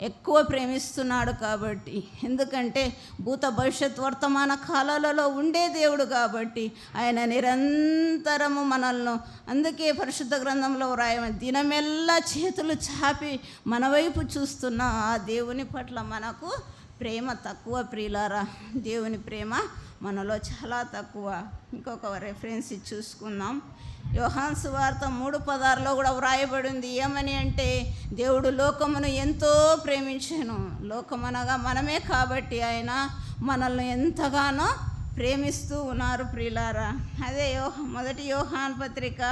ఎక్కువ ప్రేమిస్తున్నాడు కాబట్టి, ఎందుకంటే భూత భవిష్యత్ వర్తమాన కాలాలలో ఉండే దేవుడు కాబట్టి ఆయన నిరంతరము మనల్ని, అందుకే పరిశుద్ధ గ్రంథంలో వ్రాయమని, దినమెల్లా చేతులు చాపి మన వైపు చూస్తున్న ఆ దేవుని పట్ల మనకు ప్రేమ తక్కువ ప్రియులారా. దేవుని ప్రేమ మనలో చాలా తక్కువ. ఇంకొక రెఫరెన్స్ చూసుకుందాం. యోహాను సువార్త 3:16 కూడా వ్రాయబడింది. ఏమని అంటే, దేవుడు లోకమును ఎంతో ప్రేమించెను. లోకమనగా మనమే కాబట్టి ఆయన మనల్ని ఎంతగానో ప్రేమిస్తూ ఉన్నారు ప్రియులారా. అదే మొదటి యోహాను పత్రిక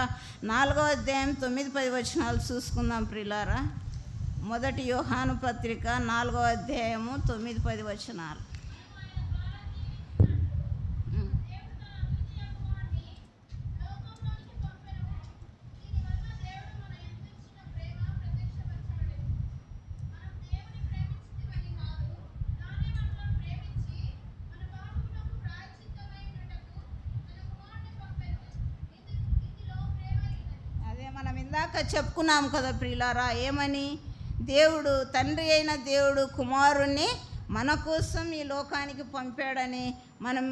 4వ అధ్యాయం 9-10 వచనాలు చూసుకుందాం ప్రియులారా. మొదటి యోహాను పత్రిక 4వ అధ్యాయము 9-10 వచనాలు. మనం ఇందాక చెప్పుకున్నాం కదా ప్రియులారా, ఏమని, దేవుడు తండ్రి అయిన దేవుడు కుమారుణ్ణి మన కోసం ఈ లోకానికి పంపాడని మనం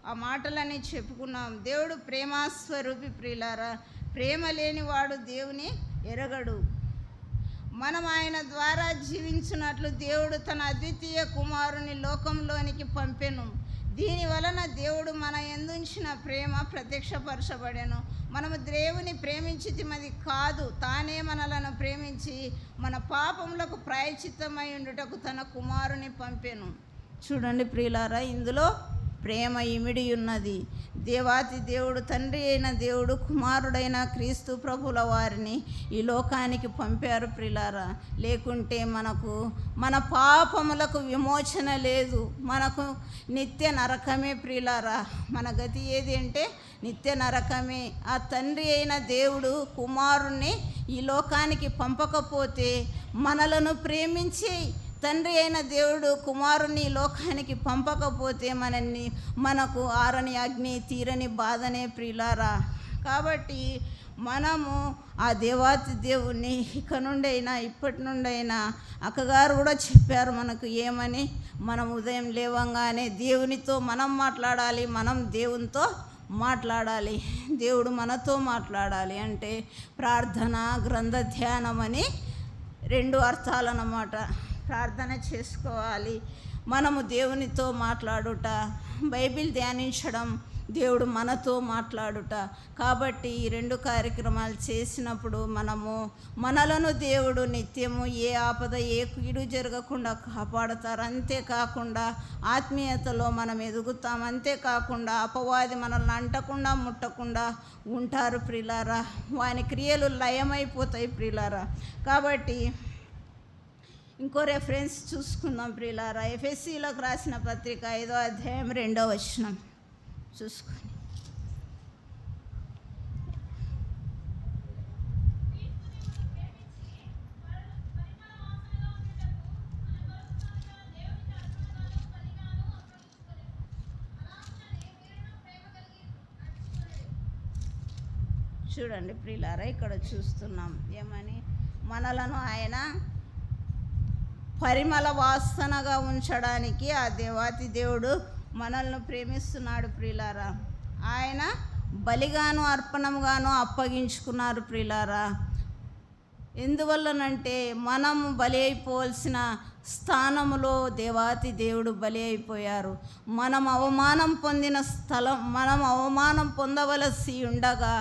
ఆ మాటలని చెప్పుకున్నాం. దేవుడు ప్రేమాస్వరూపి ప్రియులారా. ప్రేమ లేనివాడు దేవుని ఎరగడు. మనం ఆయన ద్వారా జీవించినట్లు దేవుడు తన అద్వితీయ కుమారుని లోకంలోనికి పంపెను. దీని వలన దేవుడు మన యందుంచిన ప్రేమ ప్రత్యక్షపరచబడెను. మనము దేవుని ప్రేమించితిమది కాదు, తానే మనలను ప్రేమించి మన పాపములకు ప్రాయశ్చిత్తమై ఉండుటకు తన కుమారుని పంపెను. చూడండి ప్రియులారా, ఇందులో ప్రేమ ఇమిడి ఉన్నది. దేవాతి దేవుడు తండ్రి అయిన దేవుడు కుమారుడైన క్రీస్తు ప్రభుల వారిని ఈ లోకానికి పంపారు ప్రియులారా. లేకుంటే మన పాపములకు విమోచన లేదు, మనకు నిత్య నరకమే ప్రియులారా. మన గతి ఏది అంటే నిత్య నరకమే. ఆ తండ్రి అయిన దేవుడు కుమారుణ్ణి ఈ లోకానికి పంపకపోతే, మనలను ప్రేమించి తండ్రి అయిన దేవుడు కుమారుని లోకానికి పంపకపోతే మనకు ఆరని అగ్ని తీరని బాధనే ప్రియులారా. కాబట్టి మనము ఆ దేవాతి దేవుణ్ణి ఇక నుండైనా ఇప్పటి నుండైనా, అక్కగారు కూడా చెప్పారు మనకు ఏమని, మనం ఉదయం లేవంగానే దేవునితో మనం మాట్లాడాలి, మనం దేవునితో మాట్లాడాలి. దేవుడు మనతో మాట్లాడాలి అంటే ప్రార్థన, గ్రంథ ధ్యానం అని 2 అర్థాలన్నమాట. ప్రార్థన చేసుకోవాలి, మనము దేవునితో మాట్లాడుట, బైబిల్ ధ్యానించడం, దేవుడు మనతో మాట్లాడుట. కాబట్టి ఈ 2 కార్యక్రమాలు చేసినప్పుడు మనలను దేవుడు నిత్యము ఏ ఆపద ఏ కీడు జరగకుండా కాపాడుతారు. అంతేకాకుండా ఆత్మీయతలో మనం ఎదుగుతాం. అంతేకాకుండా అపవాది మనల్ని అంటకుండా ముట్టకుండా ఉంటారు ప్రియులారా. వాని క్రియలు లయమైపోతాయి ప్రియులారా. కాబట్టి ఇంకో రెఫరెన్స్ చూసుకుందాం ప్రియులారా. ఎఫెసీలకు రాసిన పత్రిక 5వ అధ్యాయం 2వ వచనం చూసుకొని, చూడండి ప్రియులారా, ఇక్కడ చూస్తున్నాం ఏమని, మనలను ఆయన పరిమళ వాసనగా ఉంచడానికి ఆ దేవాతి దేవుడు మనల్ని ప్రేమిస్తున్నాడు ప్రియులారా. ఆయన బలిగాను అర్పణముగాను అప్పగించుకున్నారు ప్రియులారా. ఎందువల్లనంటే మనం బలి అయిపోవలసిన స్థానములో దేవాతి దేవుడు బలి అయిపోయారు. మనం అవమానం పొందవలసి ఉండగా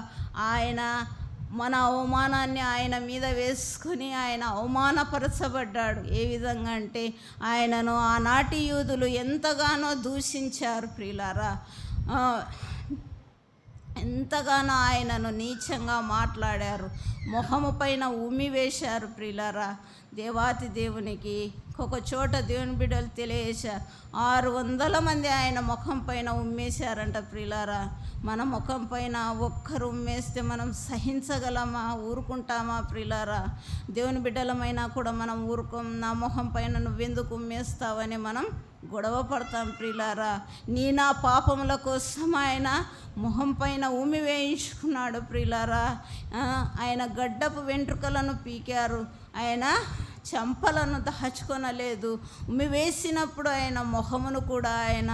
ఆయన మన అవమానాన్ని ఆయన మీద వేసుకుని ఆయన అవమానపరచబడ్డాడు. ఏ విధంగా అంటే ఆయనను ఆనాటి యూదులు ఎంతగానో దూషించారు ప్రియులారా, ఎంతగానో ఆయనను నీచంగా మాట్లాడారు, మొహము పైన ఉమ్మి వేశారు ప్రియులారా. దేవాతి దేవునికి ఒక చోట దేవుని బిడ్డలు తెలియజేశారు, 600 మంది ఆయన ముఖం పైన ఉమ్మేశారంట ప్రియులారా. మన ముఖం పైన ఒక్కరు ఉమ్మేస్తే మనం సహించగలమా, ఊరుకుంటామా ప్రియులారా? దేవుని బిడ్డలమైనా కూడా మనం ఊరుకోం. నా మొహం పైన నువ్వెందుకు ఉమ్మేస్తావని మనం గొడవ పడతాం ప్రియులారా. నా పాపముల కోసం ఆయన మొహం పైన ఉమ్మి వేయించుకున్నాడు ప్రియులారా. ఆయన గడ్డపు వెంట్రుకలను పీకారు, ఆయన చెంపలను దాచుకొనలేదు. ఉమ్మి వేసినప్పుడు ఆయన మొహమును కూడా ఆయన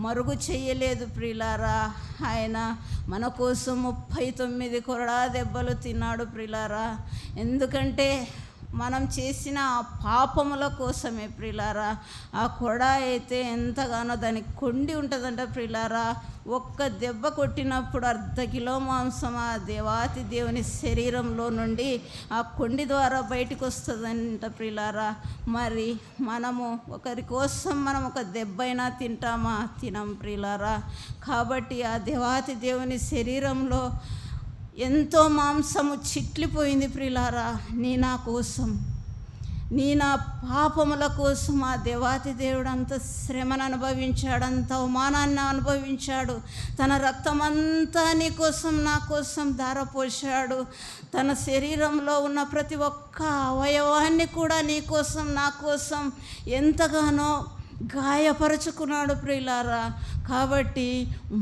మరుగు చేయలేదు ప్రియులారా. ఆయన మన కోసం 39 కొరడా దెబ్బలు తిన్నాడు ప్రియులారా. ఎందుకంటే మనం చేసిన ఆ పాపముల కోసమే ప్రియులారా. ఆ కొడ అయితే ఎంతగానో దానికి కొండి ఉంటుందంట ప్రియులారా. ఒక్క దెబ్బ కొట్టినప్పుడు 1/2 కిలో మాంసం ఆ దేవాతి దేవుని శరీరంలో నుండి ఆ కొండి ద్వారా బయటకు వస్తుందంట ప్రియులారా. మరి మనము ఒకరి కోసం మనం ఒక దెబ్బైనా తింటామా? తినం ప్రియులారా. కాబట్టి ఆ దేవాతి దేవుని శరీరంలో ఎంతో మాంసము చిట్లిపోయింది ప్రియులారా. నా కోసం, నా పాపముల కోసం ఆ దేవాతి దేవుడు అంత శ్రమను అనుభవించాడు, అంత అవమానాన్ని అనుభవించాడు. తన రక్తమంతా నీ కోసం నా కోసం ధారపోశాడు. తన శరీరంలో ఉన్న ప్రతి ఒక్క అవయవాన్ని కూడా నీ కోసం నా కోసం ఎంతగానో గాయపరుచుకున్నాడు ప్రియులారా. కాబట్టి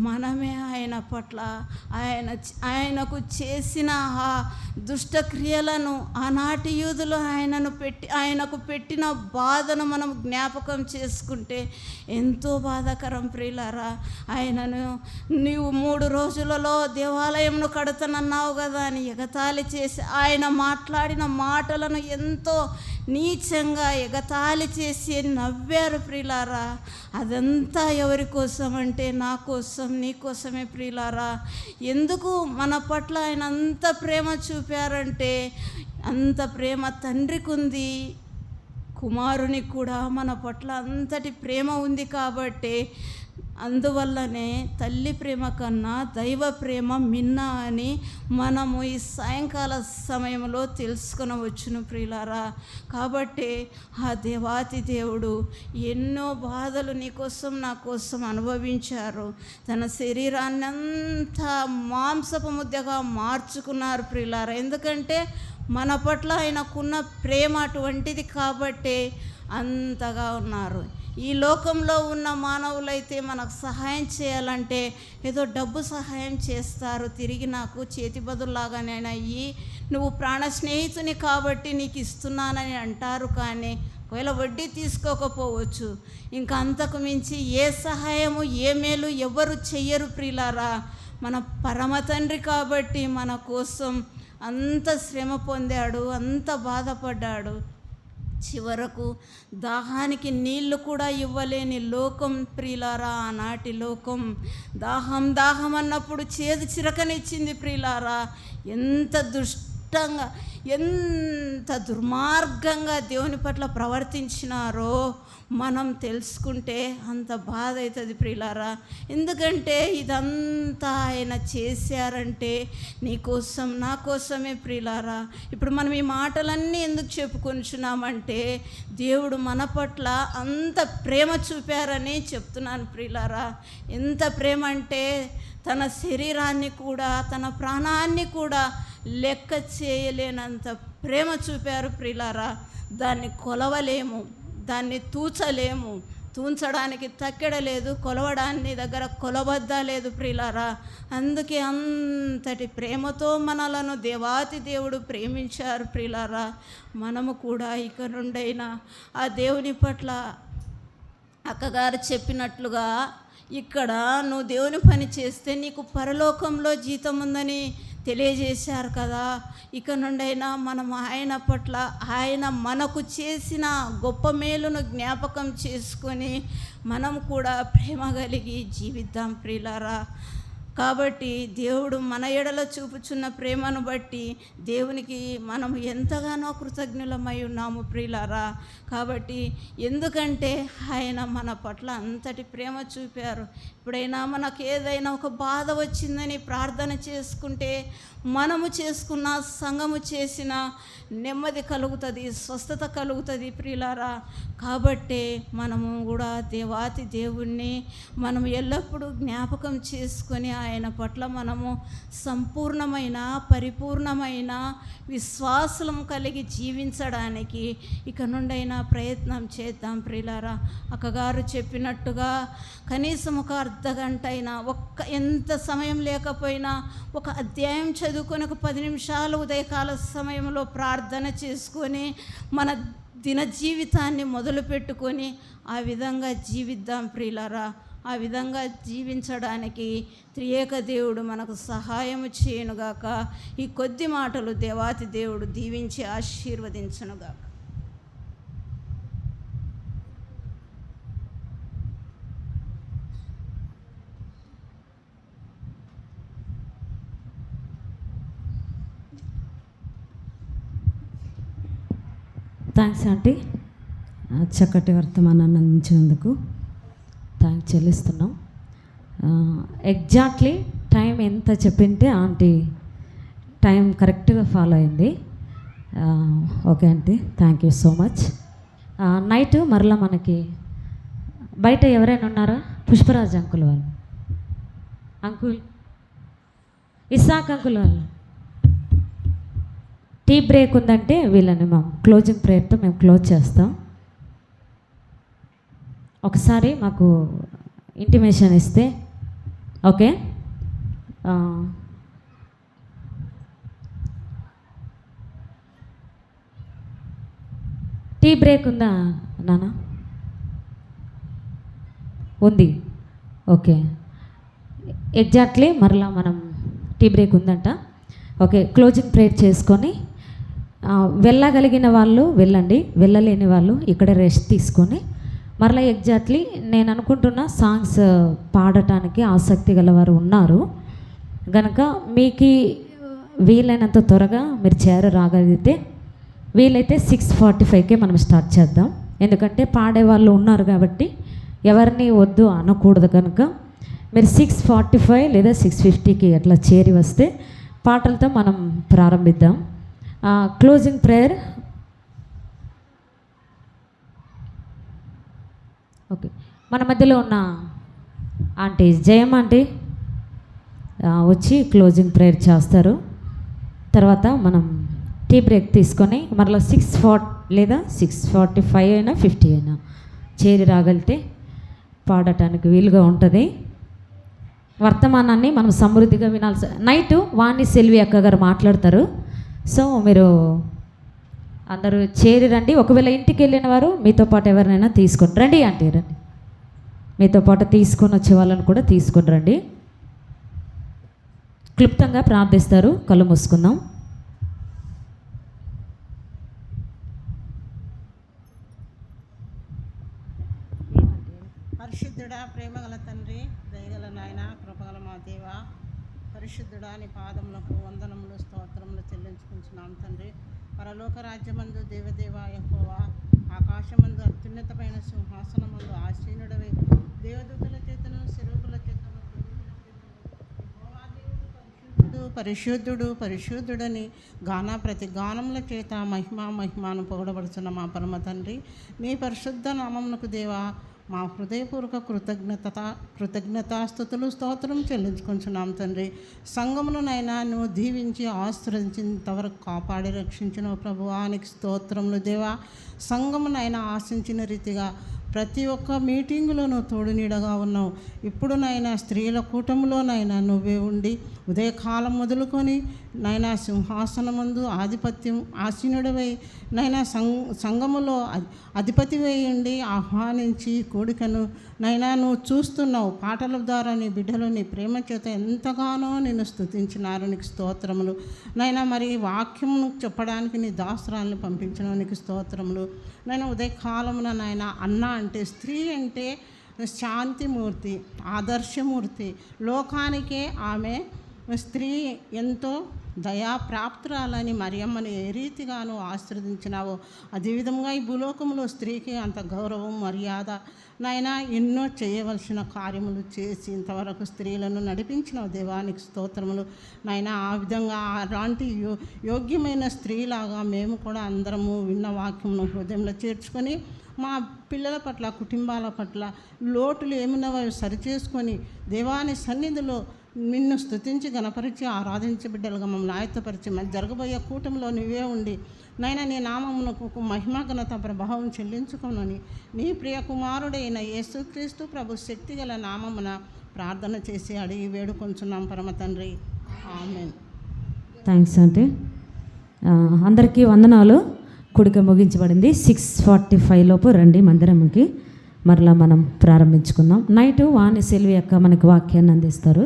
మనమే ఆయన పట్ల ఆయనకు చేసిన ఆ దుష్టక్రియలను, ఆనాటి యూదులు ఆయనకు పెట్టిన బాధను మనం జ్ఞాపకం చేసుకుంటే ఎంతో బాధాకరం ప్రియులారా. ఆయనను నీవు 3 రోజులలో దేవాలయంను కడతానన్నావు కదా అని ఎగతాళి చేసి ఆయన మాట్లాడిన మాటలను ఎంతో నీచంగా ఎగతాళి చేసి నవ్వారు ప్రియులారా. అదంతా ఎవరి కోసం అంటే నా కోసం, నీ కోసమే ప్రియులారా. ఎందుకు మన పట్ల ఆయన అంత ప్రేమ చూపారంటే, అంత ప్రేమ తండ్రికి ఉంది, కుమారునికి కూడా మన పట్ల అంతటి ప్రేమ ఉంది. కాబట్టి అందువల్లనే తల్లి ప్రేమ కన్నా దైవ ప్రేమ మిన్న అని మనము ఈ సాయంకాల సమయంలో తెలుసుకొనవచ్చును ప్రియులారా. కాబట్టి ఆ దేవాతి దేవుడు ఎన్నో బాధలు నీ కోసం నా కోసం అనుభవించారు. తన శరీరాన్ని అంతా మాంసపు ముద్దగా మార్చుకున్నారు ప్రియులారా. ఎందుకంటే మన పట్ల ఆయనకున్న ప్రేమ అటువంటిది కాబట్టి అంతగా ఉన్నారు. ఈ లోకంలో ఉన్న మానవులైతే మనకు సహాయం చేయాలంటే ఏదో డబ్బు సహాయం చేస్తారు, తిరిగి నాకు చేతి బదుల్లాగానైనా అయ్యి నువ్వు ప్రాణ స్నేహితుని కాబట్టి నీకు ఇస్తున్నానని అంటారు. కానీ ఒకవేళ వడ్డీ తీసుకోకపోవచ్చు, ఇంకా అంతకు మించి ఏ సహాయము ఏ మేలు ఎవరు చెయ్యరు ప్రియులారా. మన పరమ తండ్రి కాబట్టి మన కోసం అంత శ్రమ పొందాడు, అంత బాధపడ్డాడు. చివరకు దాహానికి నీళ్లు కూడా ఇవ్వలేని లోకం ప్రియులారా. ఆనాటి లోకం దాహం దాహం అన్నప్పుడు చేదు చిరకనిచ్చింది ప్రియులారా. ఎంత దుష్టంగా, ఎంత దుర్మార్గంగా దేవుని పట్ల ప్రవర్తించినారో మనం తెలుసుకుంటే అంత బాధ అవుతుంది ప్రియులారా. ఎందుకంటే ఇదంతా ఆయన చేశారంటే నీకోసం నా కోసమే ప్రియులారా. ఇప్పుడు మనం ఈ మాటలన్నీ ఎందుకు చెప్పుకొనిచున్నామంటే దేవుడు మన పట్ల అంత ప్రేమ చూపారని చెప్తున్నాను ప్రియులారా. ఎంత ప్రేమ అంటే తన శరీరాన్ని కూడా, తన ప్రాణాన్ని కూడా లెక్క చేయలేనంత ప్రేమ చూపారు ప్రియులారా. దాన్ని కొలవలేము, దాన్ని తూచలేము. తూంచడానికి తక్కెడ లేదు, కొలవడాన్ని దగ్గర కొలబద్ద లేదు ప్రియులారా. అందుకే అంతటి ప్రేమతో మనలను దేవాతి దేవుడు ప్రేమించారు ప్రియులారా. మనము కూడా ఇక నుండైనా ఆ దేవుని పట్ల అక్కగారు చెప్పినట్లుగా ఇక్కడ నువ్వు దేవుని పని చేస్తే నీకు పరలోకంలో జీతం ఉందని తెలియజేశారు కదా. ఇక నుండైనా మనం ఆయన పట్ల, ఆయన మనకు చేసిన గొప్ప మేలును జ్ఞాపకం చేసుకొని మనం కూడా ప్రేమ కలిగి జీవిద్దాం ప్రియులారా. కాబట్టి దేవుడు మన ఎడల చూపుచున్న ప్రేమను బట్టి దేవునికి మనం ఎంతగానో కృతజ్ఞులమై ఉన్నాము ప్రియులారా. కాబట్టి ఎందుకంటే ఆయన మన పట్ల అంతటి ప్రేమ చూపారు. ఇప్పుడైనా మనకు ఏదైనా ఒక బాధ వచ్చిందని ప్రార్థన చేసుకుంటే మనము చేసుకున్న, సంఘము చేసిన నెమ్మది కలుగుతుంది, స్వస్థత కలుగుతుంది ప్రియులారా. కాబట్టే మనము కూడా దేవాతి దేవుణ్ణి మనం ఎల్లప్పుడూ జ్ఞాపకం చేసుకొని ఆయన పట్ల మనము సంపూర్ణమైన, పరిపూర్ణమైన విశ్వాసం కలిగి జీవించడానికి ఇక నుండైనా ప్రయత్నం చేద్దాం ప్రియులారా. అక్కగారు చెప్పినట్టుగా కనీసం ఒక అర్ధగంట అయినా, ఎంత సమయం లేకపోయినా ఒక అధ్యాయం చదువుకొని ఒక 10 నిమిషాలు ఉదయకాల సమయంలో ప్రార్థన చేసుకొని మన దిన జీవితాన్ని మొదలుపెట్టుకొని ఆ విధంగా జీవిద్దాం ప్రియులారా. ఆ విధంగా జీవించడానికి త్రియేక దేవుడు మనకు సహాయము చేయనుగాక. ఈ కొద్ది మాటలు దేవాతి దేవుడు దీవించి ఆశీర్వదించునుగాక. థ్యాంక్స్ ఆంటీ, చక్కటి వర్తమానాన్ని అందించినందుకు థ్యాంక్స్ చెల్లిస్తున్నాం. ఎగ్జాక్ట్లీ టైం ఎంత చెప్పింటే ఆంటీ టైం కరెక్ట్గా ఫాలో అయింది. Okay aunty, thank you so much. Night మరలా మనకి బయట ఎవరైనా ఉన్నారా? పుష్పరాజ్ అంకుల్ వాళ్ళు, అంకుల్ ఇస్సాక్ అంకుల్ వాళ్ళు టీ బ్రేక్ ఉందంటే వీళ్ళని మేము క్లోజింగ్ ప్రేయర్తో మేము క్లోజ్ చేస్తాం. ఒకసారి మాకు ఇంటిమేషన్ ఇస్తే ఓకే. టీ బ్రేక్ ఉందా నాన్న? ఉంది. ఓకే, ఎగ్జాక్ట్లీ మరలా మనం టీ బ్రేక్ ఉందంట. ఓకే, క్లోజింగ్ ప్రేయర్ చేసుకొని వెళ్ళగలిగిన వాళ్ళు వెళ్ళండి, వెళ్ళలేని వాళ్ళు ఇక్కడ రెస్ట్ తీసుకొని మరలా ఎగ్జాక్ట్లీ నేను అనుకుంటున్న సాంగ్స్ పాడటానికి ఆసక్తి గలవారు ఉన్నారు గనక మీకు వీలైనంత త్వరగా మీరు రాగలిగితే వీలైతే 6:45కే మనం స్టార్ట్ చేద్దాం. ఎందుకంటే పాడేవాళ్ళు ఉన్నారు కాబట్టి ఎవరిని వద్దు అనకూడదు కనుక మీరు 6:45 లేదా 6:50కి అట్లా చేరి వస్తే పాటలతో మనం ప్రారంభిద్దాం. Closing prayer. ఓకే, మన మధ్యలో ఉన్న ఆంటీ జయమ్మ ఆంటీ వచ్చి క్లోజింగ్ ప్రేయర్ చేస్తారు. తర్వాత మనం టీ బ్రేక్ తీసుకొని మరలా 6:40 లేదా 6:45 అయినా 50 అయినా చేరి రాగలిగితే పాడటానికి వీలుగా ఉంటుంది. వర్తమానాన్ని మనం సమృద్ధిగా వినాల్సి. నైట్ వాణి సెల్వి అక్క గారు మాట్లాడతారు. సో మీరు అందరూ చేరి రండి. ఒకవేళ ఇంటికి వెళ్ళిన వారు మీతో పాటు ఎవరినైనా తీసుకొని రండి ఆంటీ, రండి. మీతో పాటు తీసుకొని వచ్చే వాళ్ళని కూడా తీసుకొని రండి. క్లుప్తంగా ప్రార్థిస్తారు. కళ్ళు మూసుకుందాం. పరిశుద్ధుడా, ప్రేమగల తండ్రి, దయగల నాయన, కృపగల మా దేవ, పరిశుద్ధుడా నీ పాదములకు వందనములు, స్తోత్రములు చెల్లించుకుంటున్నాం తండ్రి. పరలోక రాజ్యమందు దేవదేవ యెహోవా, ఆకాశమందు అత్యున్నతమైన సింహాసనమందు ఆసీనుడవై దేవదూతల చేతను శిరూపుల చేతను పరిశుద్ధుడు పరిశుద్ధుడని ప్రతి గానముల చేత మహిమాను పొగడబడుతున్న మా పరమ తండ్రి, మీ పరిశుద్ధ నామమునకు దేవా మా హృదయపూర్వక కృతజ్ఞతాస్తుతులు స్తోత్రం చెల్లించుకుంటున్నాం తండ్రి. సంఘములనైనా నువ్వు దీవించి ఆశ్రయించినంతవరకు కాపాడి రక్షించిన ప్రభువానికి స్తోత్రములు దేవా. సంఘమునైనా ఆశించిన రీతిగా ప్రతి ఒక్క మీటింగులోనూ తోడు నీడగా ఉన్నావు. ఇప్పుడు నైనా స్త్రీల కూటములోనైనా నువ్వే ఉండి ఉదయకాలం మొదలుకొని నైనా సింహాసనమందు ఆధిపత్యం ఆసీనుడవై నైనా సంఘములో అధిపతి వేయండి ఆహ్వానించి కూడికను నైనా నువ్వు చూస్తున్నావు. పాటల ద్వారా నీ బిడ్డలు నీ ప్రేమ చేత ఎంతగానో నిన్ను స్తుతించినారు, నీకు స్తోత్రములు నైనా. మరి వాక్యమును చెప్పడానికి నీ దాసురాలను పంపించిన నీకు స్తోత్రములు నైనా. ఉదయకాలమున నాయన అన్న అంటే స్త్రీ అంటే శాంతిమూర్తి, ఆదర్శమూర్తి. లోకానికే ఆమె స్త్రీ ఎంతో దయాప్రాప్తురాలని మరియమ్మని ఏ రీతిగానో ఆశీర్వదించినావో అదేవిధంగా ఈ భూలోకంలో స్త్రీకి అంత గౌరవం, మర్యాద నాయనా ఎన్నో చేయవలసిన కార్యములు చేసి ఇంతవరకు స్త్రీలను నడిపించిన దేవానికి స్తోత్రములు నాయనా. ఆ విధంగా అలాంటి యోగ్యమైన స్త్రీలాగా మేము కూడా అందరము విన్న వాక్యమును హృదయంలో చేర్చుకొని మా పిల్లల పట్ల, కుటుంబాల పట్ల లోటులు ఏమున్నావో అవి సరిచేసుకొని దేవాని సన్నిధిలో నిన్ను స్తుతించి గణపరిచి ఆరాధించే బిడ్డలుగా మమ్మల్ని ఆయత్తపరిచి మరి జరగబోయే కూటమిలో నువ్వే ఉండి నైనా నీ నామమునకు మహిమ ఘనత ప్రభావం చెల్లించుకోనని నీ ప్రియ కుమారుడైన యేసుక్రీస్తు ప్రభు శక్తిగల నామమున ప్రార్థన చేసి అడిగి వేడుకొంచున్నాం పరమ తండ్రి, ఆమేన్. థ్యాంక్స్ అంటే అందరికీ వందనాలు. కుడిక ముగించబడింది. 6:45 లోపు రండి మందిరంకి. మరలా మనం ప్రారంభించుకుందాం. నైట్ వాణి సెల్వి అక్క మనకు వాక్యాన్ని అందిస్తారు.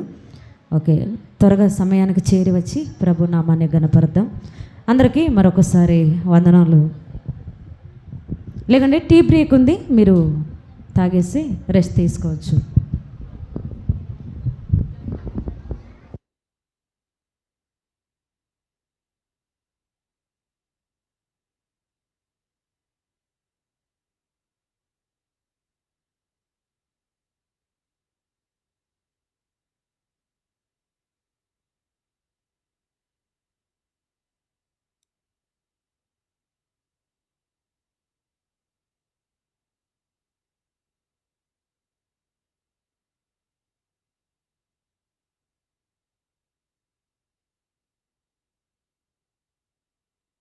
ఓకే, త్వరగా సమయానికి చేరి వచ్చి ప్రభు నామాన్ని గణపరుద్దాం. అందరికీ మరొకసారి వందనాలు. లేకంటే టీ బ్రేక్ ఉంది, మీరు తాగేసి రెస్ట్ తీసుకోవచ్చు.